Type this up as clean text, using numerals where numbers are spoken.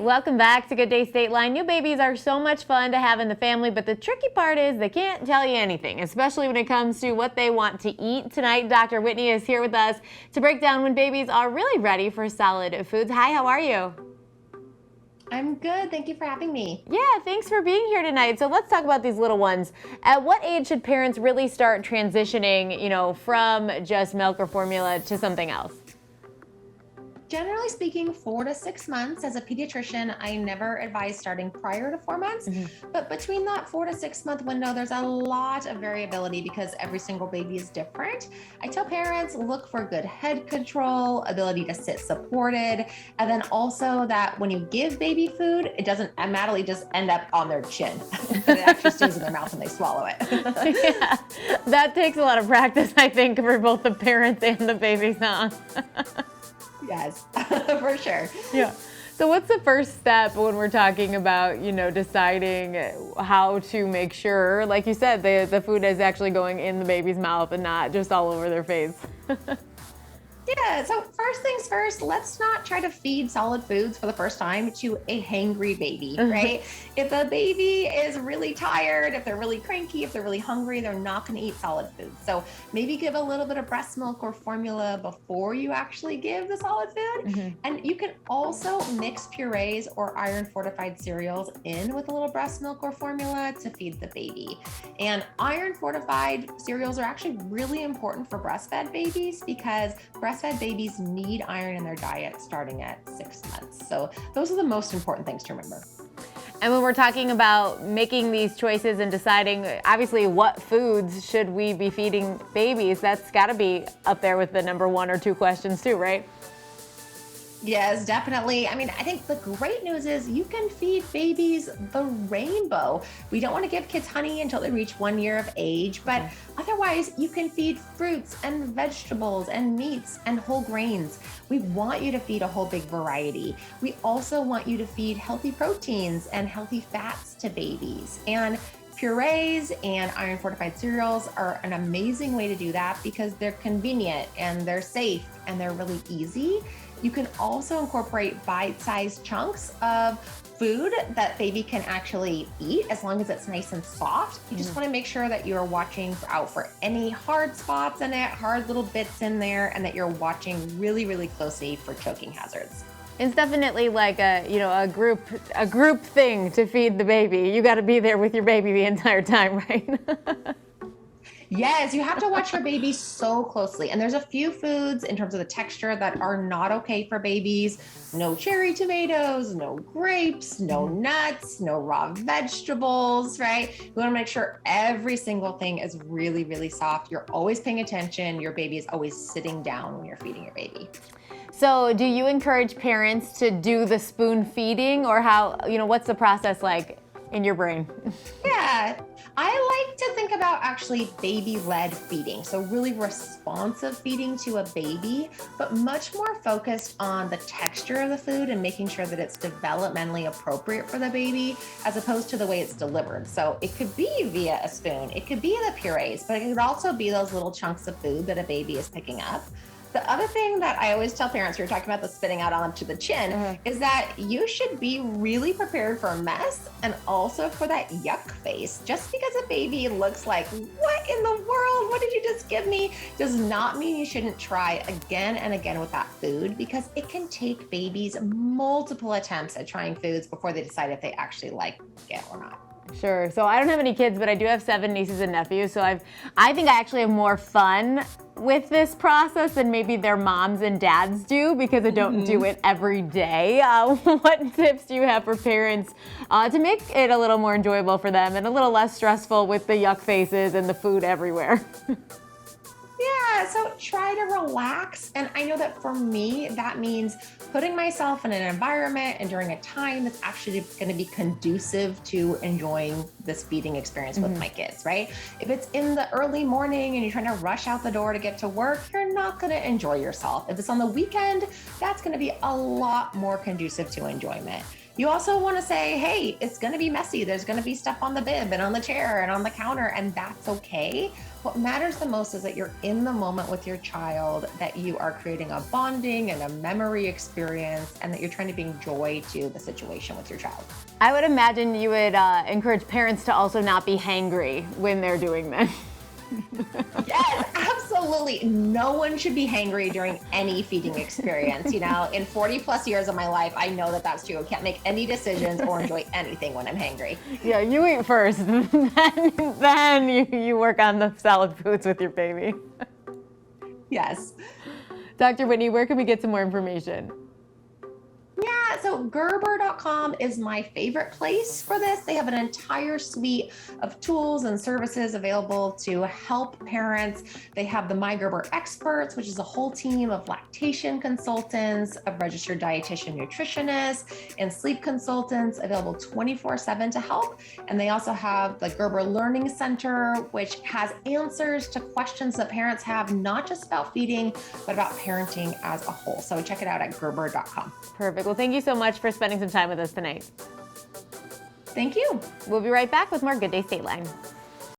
Welcome back to Good Day State Line. New babies are so much fun to have in the family, but the tricky part is they can't tell you anything, especially when it comes to what they want to eat. Tonight, Dr. Whitney is here with us to break down when babies are really ready for solid foods. Hi, how are you? I'm good. Thank you for having me. Yeah, thanks for being here tonight. So let's talk about these little ones. At what age should parents really start transitioning, from just milk or formula to something else? Generally speaking, 4 to 6 months. As a pediatrician, I never advise starting prior to 4 months, but between that 4 to 6 month window, there's a lot of variability because every single baby is different. I tell parents, look for good head control, ability to sit supported, and then also that when you give baby food, it doesn't automatically just end up on their chin. It actually stays in their mouth and they swallow it. Yeah, that takes a lot of practice, I think, for both the parents and the babies, huh? Yes, for sure. Yeah. So what's the first step when we're talking about, deciding how to make sure, like you said, the food is actually going in the baby's mouth and not just all over their face? Yeah, so first things first, let's not try to feed solid foods for the first time to a hangry baby, right? If a baby is really tired, if they're really cranky, if they're really hungry, they're not going to eat solid foods. So maybe give a little bit of breast milk or formula before you actually give the solid food. And you can also mix purees or iron fortified cereals in with a little breast milk or formula to feed the baby. And iron fortified cereals are actually really important for breastfed babies because breastfed babies need iron in their diet starting at 6 months. So those are the most important things to remember. And when we're talking about making these choices and deciding, obviously, what foods should we be feeding babies, that's got to be up there with the number 1 or 2 questions too, right? Yes, definitely. I think the great news is you can feed babies the rainbow. We don't want to give kids honey until they reach 1 year of age, but otherwise you can feed fruits and vegetables and meats and whole grains. We want you to feed a whole big variety. We also want you to feed healthy proteins and healthy fats to babies. And purees and iron fortified cereals are an amazing way to do that because they're convenient and they're safe and they're really easy. You can also incorporate bite-sized chunks of food that baby can actually eat as long as it's nice and soft. You just want to make sure that you're watching out for any hard spots in it, hard little bits in there, and that you're watching really, really closely for choking hazards. It's definitely like a group thing to feed the baby. You got to be there with your baby the entire time, right? Yes, you have to watch your baby so closely. And there's a few foods in terms of the texture that are not okay for babies. No cherry tomatoes, no grapes, no nuts, no raw vegetables, right? You want to make sure every single thing is really, really soft. You're always paying attention. Your baby is always sitting down when you're feeding your baby. So do you encourage parents to do the spoon feeding, or what's the process like in your brain? Yeah, I like to think about actually baby-led feeding. So really responsive feeding to a baby, but much more focused on the texture of the food and making sure that it's developmentally appropriate for the baby as opposed to the way it's delivered. So it could be via a spoon, it could be the purees, but it could also be those little chunks of food that a baby is picking up. The other thing that I always tell parents, we were talking about the spitting out onto the chin, is that you should be really prepared for a mess and also for that yuck face. Just because a baby looks like, what in the world? What did you just give me? Does not mean you shouldn't try again and again with that food, because it can take babies multiple attempts at trying foods before they decide if they actually like it or not. Sure. So I don't have any kids, but I do have 7 nieces and nephews. So I think I actually have more fun with this process than maybe their moms and dads do, because I don't do it every day. What tips do you have for parents to make it a little more enjoyable for them and a little less stressful with the yuck faces and the food everywhere? Yeah, so try to relax. And I know that for me, that means putting myself in an environment and during a time that's actually going to be conducive to enjoying this feeding experience with my kids, right? If it's in the early morning and you're trying to rush out the door to get to work, you're not going to enjoy yourself. If it's on the weekend, that's going to be a lot more conducive to enjoyment. You also want to say, hey, it's going to be messy. There's going to be stuff on the bib and on the chair and on the counter, and that's okay. What matters the most is that you're in the moment with your child, that you are creating a bonding and a memory experience, and that you're trying to bring joy to the situation with your child. I would imagine you would encourage parents to also not be hangry when they're doing this. Yes, absolutely. No one should be hangry during any feeding experience. You know, in 40 plus years of my life, I know that that's true. I can't make any decisions or enjoy anything when I'm hangry. Yeah, you eat first, then you work on the solid foods with your baby. Yes. Dr. Whitney, where can we get some more information? Yeah, so Gerber.com is my favorite place for this. They have an entire suite of tools and services available to help parents. They have the My Gerber Experts, which is a whole team of lactation consultants, of registered dietitian nutritionists, and sleep consultants available 24/7 to help. And they also have the Gerber Learning Center, which has answers to questions that parents have, not just about feeding, but about parenting as a whole. So check it out at Gerber.com. Perfect. Well, thank you so much for spending some time with us tonight. Thank you. We'll be right back with more Good Day Stateline.